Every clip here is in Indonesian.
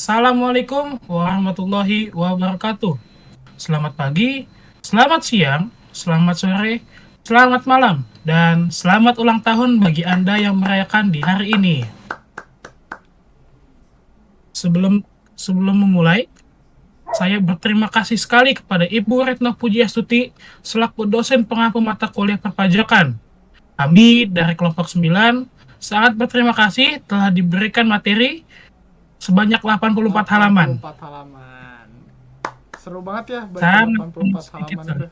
Assalamualaikum warahmatullahi wabarakatuh. Selamat pagi, selamat siang, selamat sore, selamat malam, dan selamat ulang tahun bagi Anda yang merayakan di hari ini. Sebelum sebelum memulai, saya berterima kasih sekali kepada Ibu Retno Pujiastuti selaku dosen pengampu mata kuliah perpajakan. Kami dari kelompok 9 sangat berterima kasih telah diberikan materi sebanyak 84 halaman. 84 halaman. Seru banget ya baca Sangat 84 sedikit halaman sekali. itu.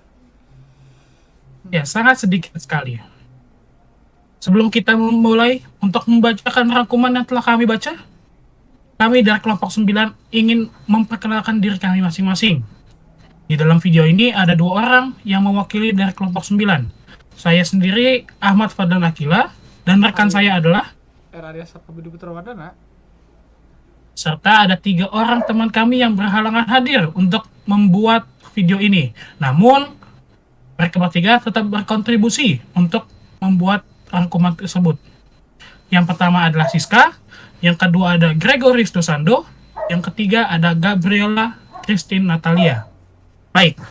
Ya, sangat sedikit sekali. Sebelum kita memulai untuk membacakan rangkuman yang telah kami baca, kami dari kelompok 9 ingin memperkenalkan diri kami masing-masing. Di dalam video ini ada 2 orang yang mewakili dari kelompok 9. Saya sendiri Ahmad Fadlan Akila dan rekan saya adalah Arya Sakabudi Putra Wardana. serta ada 3 orang teman kami yang berhalangan hadir untuk membuat video ini. Namun, mereka bertiga tetap berkontribusi untuk membuat rangkuman tersebut. Yang pertama adalah Siska, yang kedua ada Gregory Dosando, yang ketiga ada Gabriela Christine Natalia. Baik.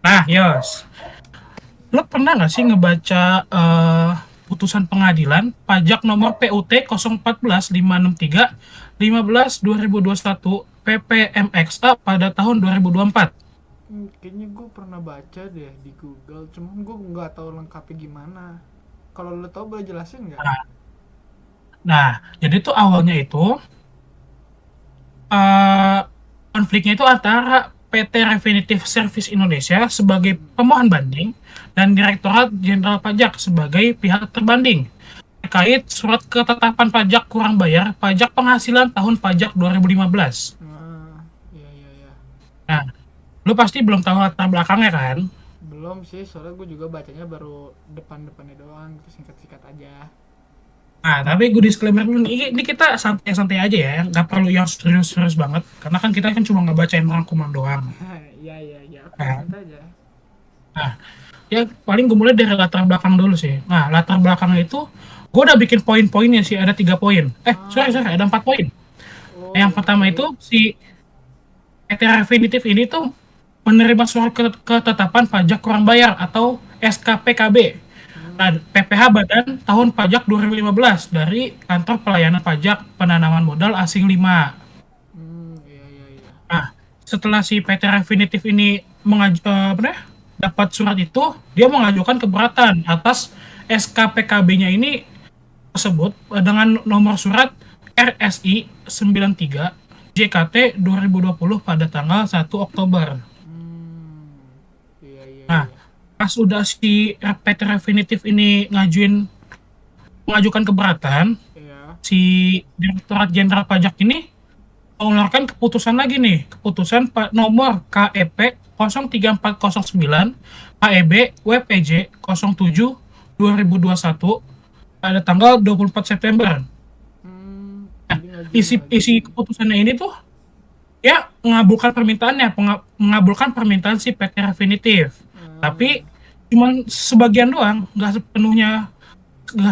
Nah, Yos, lo pernah nggak sih ngebaca putusan pengadilan pajak nomor PUT 014563 15/2021 PPMXA pada tahun 2024? Kayaknya gue pernah baca deh di Google, cuman gue nggak tahu lengkapnya gimana. Kalau lo tahu boleh jelasin nggak? Nah, jadi tuh awalnya itu eh, konfliknya itu antara PT Refinitiv Service Indonesia sebagai pemohon banding dan Direktorat Jenderal Pajak sebagai pihak terbanding terkait surat ketetapan pajak kurang bayar pajak penghasilan tahun pajak 2015. Iya. Nah, lu pasti belum tahu latar belakangnya kan? Belum sih, soalnya gue juga bacanya baru depan-depannya doang, gitu singkat-singkat aja. Nah, tapi gue disclaimer dulu nih, ini kita santai-santai aja ya, nggak perlu yang serius-serius banget, karena kan kita kan cuma ngebacain rangkuman doang. Iya, oke, Nah, santai aja. nah, ya paling gue mulai dari latar belakang dulu sih. Nah, latar belakangnya itu, gue udah bikin poin-poinnya sih, ada 3 poin. Sorry, ada 4 poin. Oh, Yang pertama oke. itu, si PT Refinitiv ini tuh menerima surat ketetapan pajak kurang bayar atau SKPKB. Nah, PPh Badan Tahun Pajak 2015 dari Kantor Pelayanan Pajak Penanaman Modal Asing 5. Iya. Nah, setelah si PT Refinitiv ini dapat surat itu, dia mengajukan keberatan atas SKPKB-nya ini tersebut dengan nomor surat RSI 93 JKT 2020 pada tanggal 1 Oktober. Nah, Iya. pas udah si PT Refinitiv ini mengajukan keberatan, Iya. si Direktorat Jenderal Pajak ini mengeluarkan keputusan lagi nih, keputusan nomor KEP 03409 KEB WPJ 07 2021 pada tanggal 24 September. Nah, Jadi ngajuin isi lagi. isi keputusannya ini tuh ya mengabulkan permintaan si PT Refinitiv. Tapi cuman sebagian doang, nggak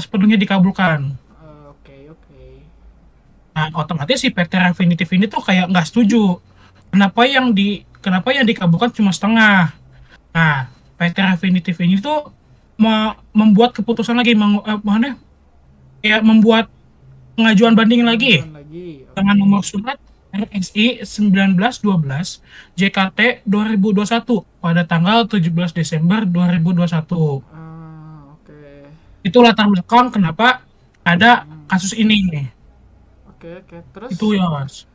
sepenuhnya dikabulkan. Oke. Nah, otomatis si PT Refinitiv ini tuh kayak nggak setuju. Kenapa yang dikabulkan cuma setengah. Nah, PT Refinitiv ini tuh membuat keputusan lagi, membuat pengajuan banding lagi Pengajuan lagi. dengan Oke. nomor surat RSI 1912 JKT 2021 pada tanggal 17 Desember 2021. Oke. Itu latar belakang kenapa ada kasus ini nih. Oke. Terus Itu ya, Mas.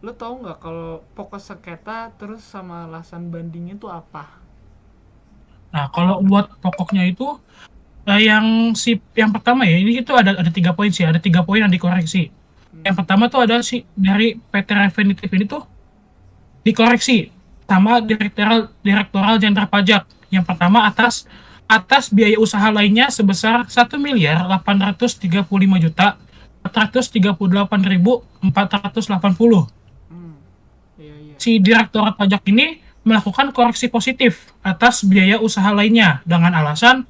lo tau nggak kalau pokok sengketa terus sama alasan bandingnya itu apa? Nah, kalau buat pokoknya itu yang pertama ya, ini itu ada 3 poin sih, ada 3 poin yang dikoreksi. Yang pertama tuh ada si dari PT Refinitiv ini tuh dikoreksi sama Direktoral Jenderal Pajak. Yang pertama atas biaya usaha lainnya sebesar 1.835.438.480. Iya. Si Direktorat Pajak ini melakukan koreksi positif atas biaya usaha lainnya dengan alasan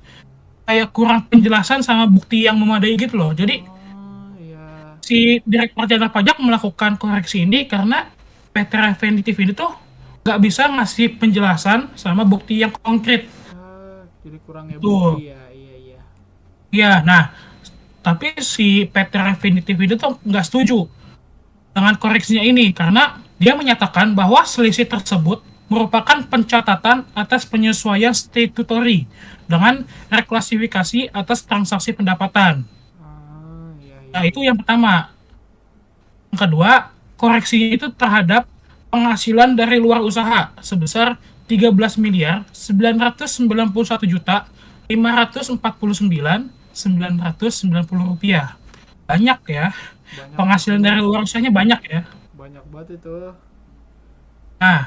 kayak kurang penjelasan sama bukti yang memadai gitu loh. Jadi Iya. si Direktur Jenderal Pajak melakukan koreksi ini karena PT Refinitiv ini tuh nggak bisa ngasih penjelasan sama bukti yang konkret. Jadi kurangnya Tuh, bukti ya. Iya, iya. ya. Nah, tapi si PT Refinitiv itu tuh nggak setuju dengan koreksinya ini karena dia menyatakan bahwa selisih tersebut merupakan pencatatan atas penyesuaian statutory dengan reklasifikasi atas transaksi pendapatan. Iya, iya, Nah, itu iya. yang pertama. Yang kedua, koreksinya itu terhadap penghasilan dari luar usaha sebesar 13 miliar 991 juta 549.990 rupiah. Banyak ya. Banyak Penghasilan banget. dari luar usahanya banyak ya. Banyak banget itu. Nah,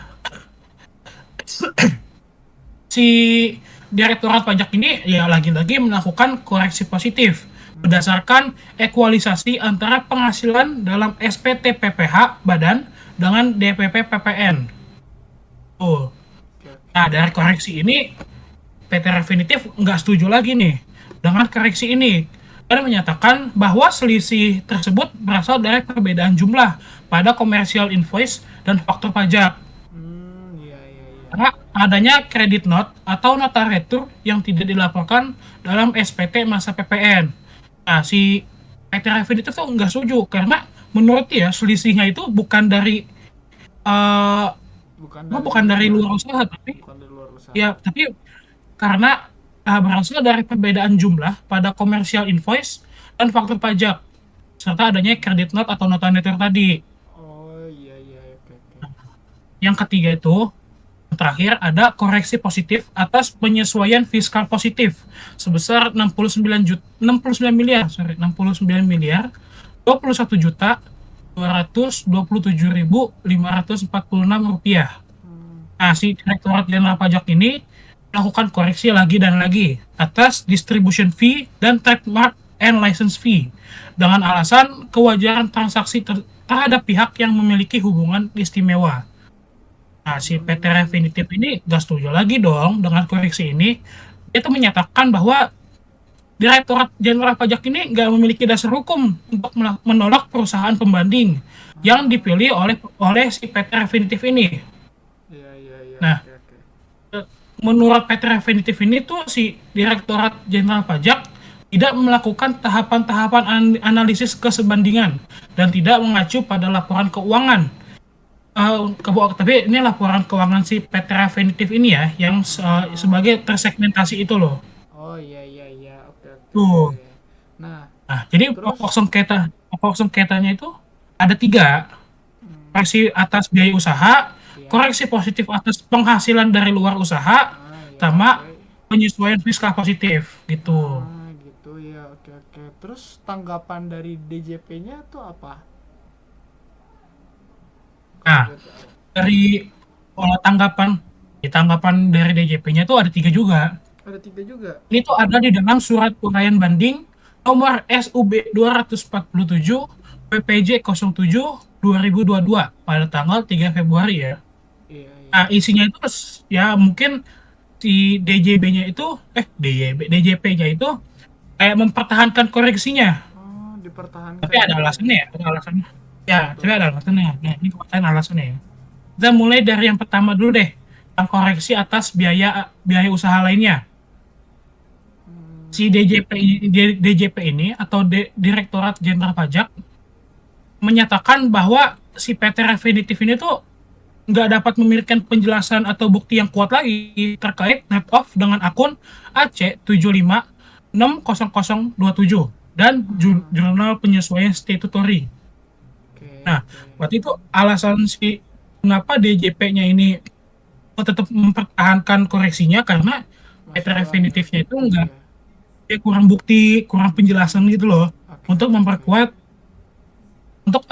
si Direktorat Pajak ini ya lagi-lagi melakukan koreksi positif berdasarkan ekualisasi antara penghasilan dalam SPT PPH badan dengan DPP PPN. Tuh. Oke, Nah, oke. dari koreksi ini PT Refinitiv nggak setuju lagi nih dengan koreksi ini dan menyatakan bahwa selisih tersebut berasal dari perbedaan jumlah pada komersial invoice dan faktur pajak. Iya, iya, iya. Karena adanya credit note atau nota retur yang tidak dilaporkan dalam SPT masa PPN. Nah, si PT Refinitiv tuh nggak setuju karena menurut dia selisihnya itu bukan dari eh, Bukan dari bukan dari luar. luar usaha tapi Bukan dari luar usaha. ya tapi karena berasal dari perbedaan jumlah pada komersial invoice dan faktur pajak serta adanya credit note atau nota netter tadi. Oh, iya, iya. Oke, oke. Yang ketiga itu terakhir ada koreksi positif atas penyesuaian fiskal positif sebesar 69 miliar, 21 juta 227.546 rupiah. Hmm. Nah, si Direktorat Jenderal Pajak ini melakukan koreksi lagi dan lagi atas distribution fee dan trademark and license fee dengan alasan kewajaran transaksi terhadap pihak yang memiliki hubungan istimewa. Nah, si PT Refinitiv ini gak setuju lagi dong dengan koreksi ini. Dia tuh menyatakan bahwa Direktorat Jenderal Pajak ini nggak memiliki dasar hukum untuk menolak perusahaan pembanding yang dipilih oleh si PT Refinitiv ini. Iya, iya, iya. Nah, Oke, oke. menurut PT Refinitiv ini tuh si Direktorat Jenderal Pajak tidak melakukan tahapan-tahapan analisis kesebandingan dan tidak mengacu pada laporan keuangan. Tapi ini laporan keuangan si PT Refinitiv ini ya, yang sebagai tersegmentasi itu loh. Oh, iya, iya, iya. Oke, oke. Tuh. Nah, Nah, jadi terus pokok sengketanya itu ada tiga. hmm, Koreksi atas biaya usaha, iya. koreksi positif atas penghasilan dari luar usaha, Iya, sama oke. penyesuaian fiskal positif gitu. Gitu ya. Oke, oke. Terus tanggapan dari DJP-nya tuh apa? Kalau Nah, boleh tahu. dari tanggapan tanggapan dari DJP-nya itu ada tiga juga. Ada tiga juga. Ini tuh ada di dalam surat uraian banding nomor SUB 247 PPJ 07 2022 pada tanggal 3 Februari ya. Iya, iya. Nah, isinya itu ya mungkin si DJB-nya itu DJP-nya itu kayak mempertahankan koreksinya. Oh, Tapi dipertahankan ada gitu ya. alasannya ya, ada alasannya. Ya, Apa tapi tuh? ada alasannya. Nah, ini kebetulan alasannya ya. Kita mulai dari yang pertama dulu deh, yang koreksi atas biaya biaya usaha lainnya. Si Hmm, DJP ini atau Direktorat Jenderal Pajak menyatakan bahwa si PT Refinitiv ini tuh nggak dapat memberikan penjelasan atau bukti yang kuat lagi terkait net off dengan akun AC75600027 dan jurnal penyesuaian statutory. oke, Nah, oke. berarti itu alasan si kenapa DJP-nya ini tetap mempertahankan koreksinya karena PT Masalah net Refinitivnya itu itu nggak ya. ya kurang bukti, kurang penjelasan gitu loh Oke, untuk oke, oke. memperkuat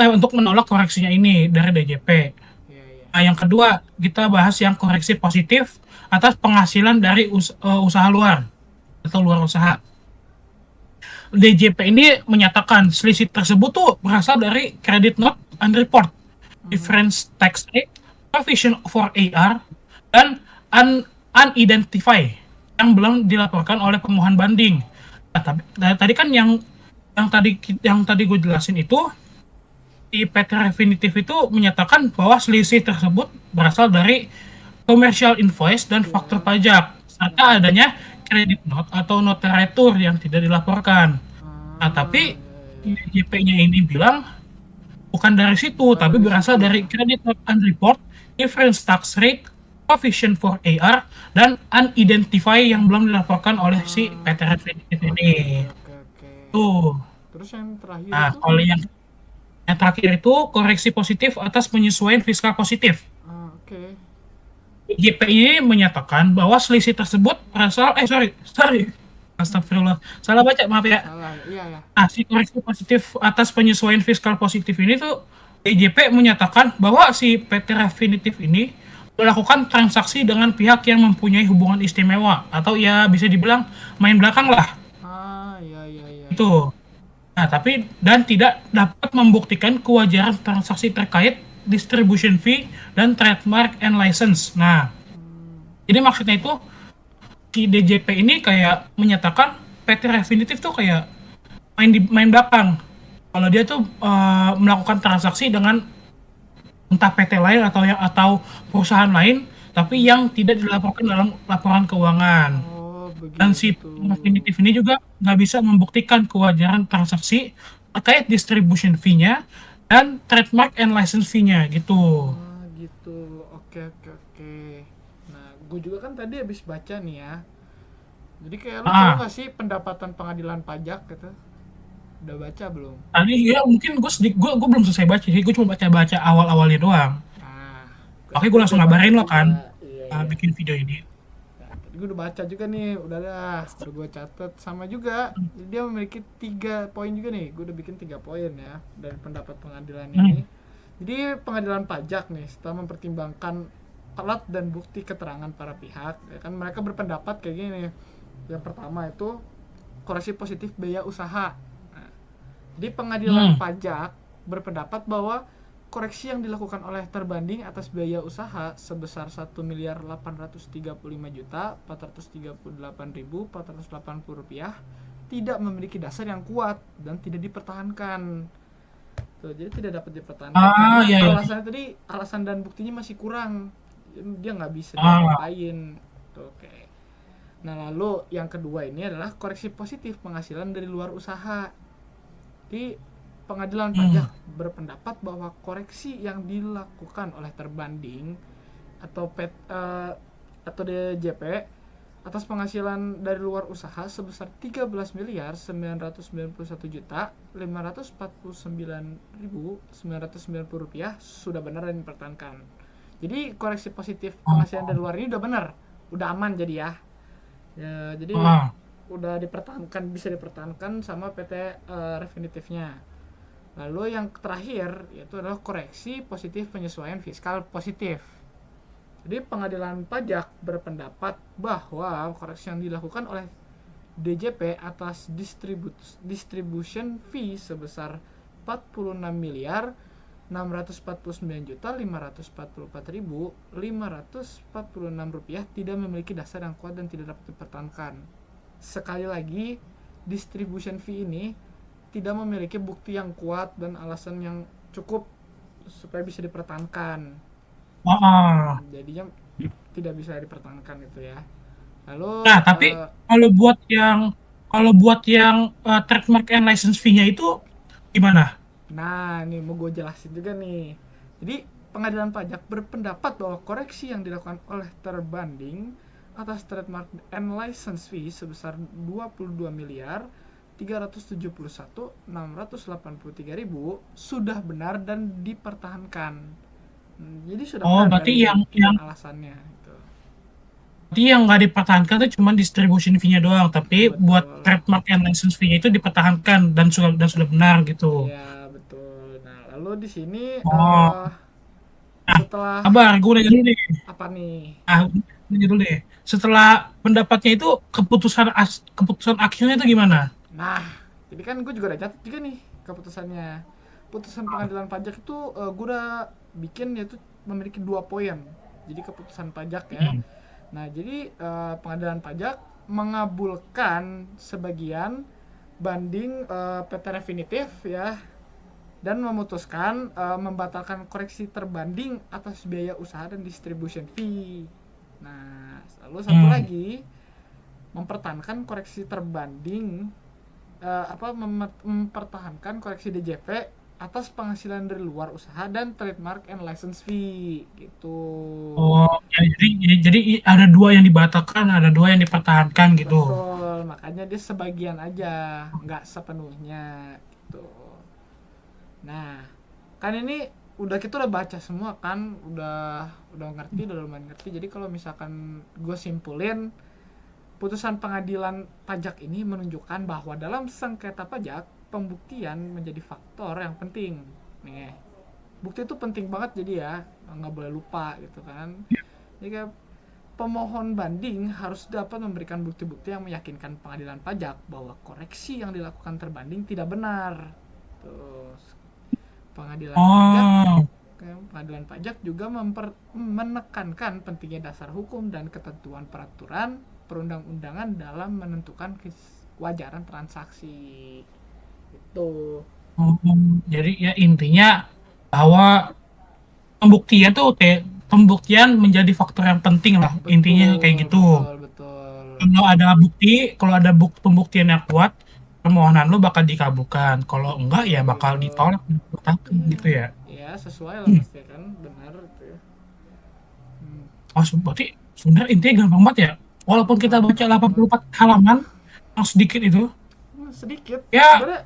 untuk menolak koreksinya ini dari DJP. Iya, iya. Nah, yang kedua, kita bahas yang koreksi positif atas penghasilan dari usaha luar atau luar usaha. DJP ini menyatakan selisih tersebut tuh berasal dari credit note unreport, difference tax rate, provision for AR, dan unidentified yang belum dilaporkan oleh pemohon banding. Nah, tadi kan yang yang tadi gue jelasin itu, di PT Refinitiv itu menyatakan bahwa selisih tersebut berasal dari commercial invoice dan faktur Iya. pajak, serta Heeh. adanya credit note atau nota retur yang tidak dilaporkan. Nah, Ah, tapi iya, iya. JP-nya ini bilang bukan dari situ, Bukan tapi dari berasal situ. dari credit note unreport, difference tax rate, provision for AR, dan unidentified yang belum dilaporkan oleh si Ah, PT Refinitiv oke, oke, ini. oke, oke. Tuh. Terus yang terakhir Nah, itu? kalau yang terakhir itu koreksi positif atas penyesuaian fiskal positif. Ah, oke. JPI menyatakan bahwa selisih tersebut berasal, sorry, sorry, astagfirullah, salah baca, maaf ya. Salah ya? Iya ya. Nah, si koreksi positif atas penyesuaian fiskal positif ini tuh, DJP menyatakan bahwa si PT Refinitiv ini melakukan transaksi dengan pihak yang mempunyai hubungan istimewa, atau ya bisa dibilang main belakang lah, Ah, iya, iya, iya, iya. itu. Nah, tapi dan tidak dapat membuktikan kewajaran transaksi terkait distribution fee dan trademark and license. Nah, Hmm, jadi maksudnya itu si DJP ini kayak menyatakan PT Refinitiv tuh kayak main belakang. Kalau dia tuh melakukan transaksi dengan entah PT lain atau perusahaan lain, tapi hmm. yang tidak dilaporkan dalam laporan keuangan. Oh, Dan si begitu. Refinitiv ini juga nggak bisa membuktikan kewajaran transaksi terkait distribution fee-nya dan trademark and license fee-nya gitu. Ah, gitu. Oke, oke, oke. Nah, gue juga kan tadi habis baca nih ya. Jadi kayak lu tahu Ah, nggak sih pendapatan pengadilan pajak gitu? Udah baca belum? tadi ya mungkin gue belum selesai baca sih, gue cuma baca-baca awal-awalnya doang. Nah, kan Oke, gue gue udah langsung baca ngabarin lo kan, juga. Iya, iya. bikin video ini. Nah, tadi gue udah baca juga nih, udah dah, udah gue catet sama juga. Jadi dia memiliki 3 poin juga nih. Gue udah bikin 3 poin ya dari pendapat pengadilan ini. Hmm. Jadi pengadilan pajak nih setelah mempertimbangkan alat dan bukti keterangan para pihak, ya kan mereka berpendapat kayak gini. Yang pertama itu koreksi positif biaya usaha. Nah, di pengadilan Hmm. pajak berpendapat bahwa koreksi yang dilakukan oleh terbanding atas biaya usaha sebesar 1.835.438.480 rupiah tidak memiliki dasar yang kuat dan tidak dipertahankan. Tuh, jadi tidak dapat dipertahankan Ah, karena iya, iya. alasannya tadi, alasan dan buktinya masih kurang. Dia nggak bisa Ah, diapa-apain. Tuh, oke. Nah, lalu yang kedua ini adalah koreksi positif penghasilan dari luar usaha. Di pengadilan hmm. pajak berpendapat bahwa koreksi yang dilakukan oleh terbanding atau atau DJP atas penghasilan dari luar usaha sebesar 13.991.549.990 rupiah sudah benar dan dipertahankan. Jadi koreksi positif penghasilan dari Oh, luar ini udah benar, udah aman jadi ya. Ya, jadi ah. udah dipertahankan, bisa dipertahankan sama PT Refinitivnya. Lalu yang terakhir yaitu adalah koreksi positif penyesuaian fiskal positif. Jadi pengadilan pajak berpendapat bahwa koreksi yang dilakukan oleh DJP atas distribution fee sebesar 46 miliar 649.544.546 rupiah tidak memiliki dasar yang kuat dan tidak dapat dipertahankan. Sekali lagi, distribution fee ini tidak memiliki bukti yang kuat dan alasan yang cukup supaya bisa dipertahankan. Ah. Jadinya tidak bisa dipertahankan itu ya. Lalu Nah, tapi kalau buat yang trademark and license fee-nya itu gimana? nah ini mau gue jelasin juga nih. Jadi pengadilan pajak berpendapat bahwa koreksi yang dilakukan oleh terbanding atas trademark and license fee sebesar 22 miliar 371.683.000 sudah benar dan dipertahankan. Jadi sudah Oh, benar berarti dari yang bukti dan yang alasannya gitu. berarti yang nggak dipertahankan itu cuma distribution fee-nya doang, tapi buat Betul. trademark and license fee-nya itu dipertahankan dan sudah benar gitu. Iya, betul. Nah, lalu di sini Oh, nah, setelah kabar, gue nanya dulu deh. apa nih? Ah, nanya dulu deh. Setelah pendapatnya itu keputusan akhirnya itu gimana? Nah, jadi kan gue juga udah catat juga nih keputusannya. Putusan pengadilan pajak itu gue udah bikin, yaitu memiliki 2 poin. Jadi keputusan pajak ya. Hmm. Nah, jadi pengadilan pajak mengabulkan sebagian banding PT Refinitiv ya, dan memutuskan membatalkan koreksi terbanding atas biaya usaha dan distribution fee. Nah, lalu satu lagi mempertahankan koreksi terbanding mempertahankan koreksi DJP atas penghasilan dari luar usaha dan trademark and license fee gitu. Oh, ya, jadi ada dua yang dibatalkan, ada dua yang dipertahankan gitu. Betul, makanya dia sebagian aja, nggak sepenuhnya gitu. Nah, kan ini kita udah baca semua kan, udah ngerti, udah lumayan ngerti. Jadi kalau misalkan gue simpulin, putusan pengadilan pajak ini menunjukkan bahwa dalam sengketa pajak, pembuktian menjadi faktor yang penting. Nih, bukti itu penting banget jadi ya, nggak boleh lupa gitu kan. Jadi pemohon banding harus dapat memberikan bukti-bukti yang meyakinkan pengadilan pajak bahwa koreksi yang dilakukan terbanding tidak benar. Terus pengadilan pajak juga menekankan pentingnya dasar hukum dan ketentuan peraturan perundang-undangan dalam menentukan kewajaran transaksi. Itu. Jadi ya intinya bahwa pembuktian menjadi faktor yang penting lah, Betul, intinya kayak gitu. betul. Kalau ada pembuktian yang kuat, permohonan lo bakal dikabulkan. Kalau enggak ya bakal ditolak gitu ya. Ya sesuai lah pasti kan, benar itu ya. Oh, berarti sebenarnya intinya gampang banget ya. Walaupun kita baca 84 halaman yang sedikit itu, sedikit. ya Sebenarnya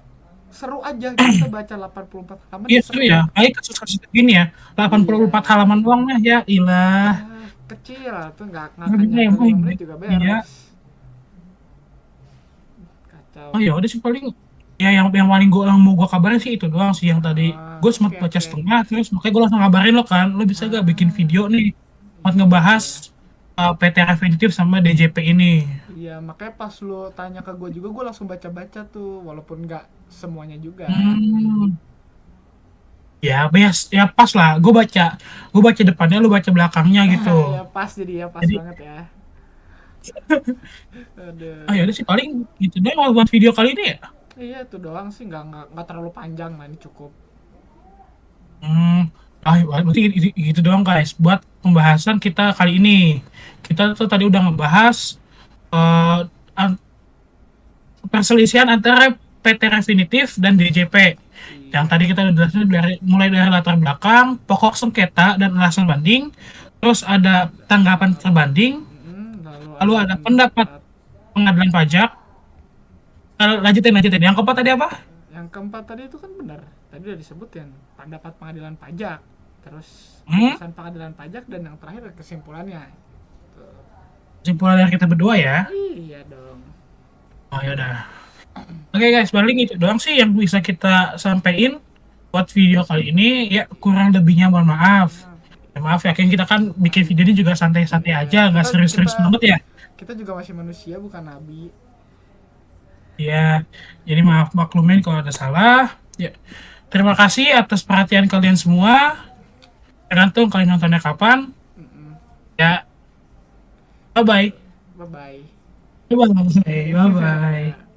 seru aja kita baca 84 halaman. iya seru ya. Kayak kasus-kasus begini ya, 84 halaman doang lah ya, ilah. Kecil tuh, nggak akan nyampe 5 menit juga beres. Iya. Kacau. Oh ya udah sih paling ya yang paling mau gue kabarin sih itu doang sih yang tadi gue sempat baca setengah terus makanya gue langsung ngabarin lo kan, lo bisa gak bikin video nih buat ngebahas PT Refinitiv sama DJP ini. Iya, makanya pas lo tanya ke gue juga, gue langsung baca-baca tuh, walaupun nggak semuanya juga. Ya ya pas lah, gue baca depannya, lo baca belakangnya gitu. Ya pas, jadi ya pas Jadi, banget ya. Aduh. oh ya udah sih paling gitu doang buat video kali ini ya. Iya itu doang sih, nggak terlalu panjang lah, ini cukup. Berarti gitu doang guys buat pembahasan kita kali ini. Kita tuh tadi udah ngebahas perselisihan antara PT Refinitiv dan DJP. Yang tadi kita udah jelasin mulai dari latar belakang, pokok sengketa dan alasan banding, terus ada tanggapan terbanding, lalu ada pendapat pengadilan pajak. Lanjutin. Yang keempat tadi apa? Yang keempat tadi itu kan benar. Tadi udah disebutin pendapat pengadilan pajak, terus putusan pengadilan pajak, dan yang terakhir kesimpulannya. Kesimpulan dari kita berdua ya. Iya dong. Oh ya udah. Oke guys, paling itu doang sih yang bisa kita sampaikan buat video kali ini. Ya kurang lebihnya mohon maaf. Ya, maaf ya, kita kan bikin video ini juga santai-santai aja, nggak serius-serius banget ya. Kita juga masih manusia, bukan nabi. Ya, jadi maklumin kalau ada salah. Ya, terima kasih atas perhatian kalian semua. Tergantung kalian nontonnya kapan. Ya, bye bye. Bye bye. Bye bye.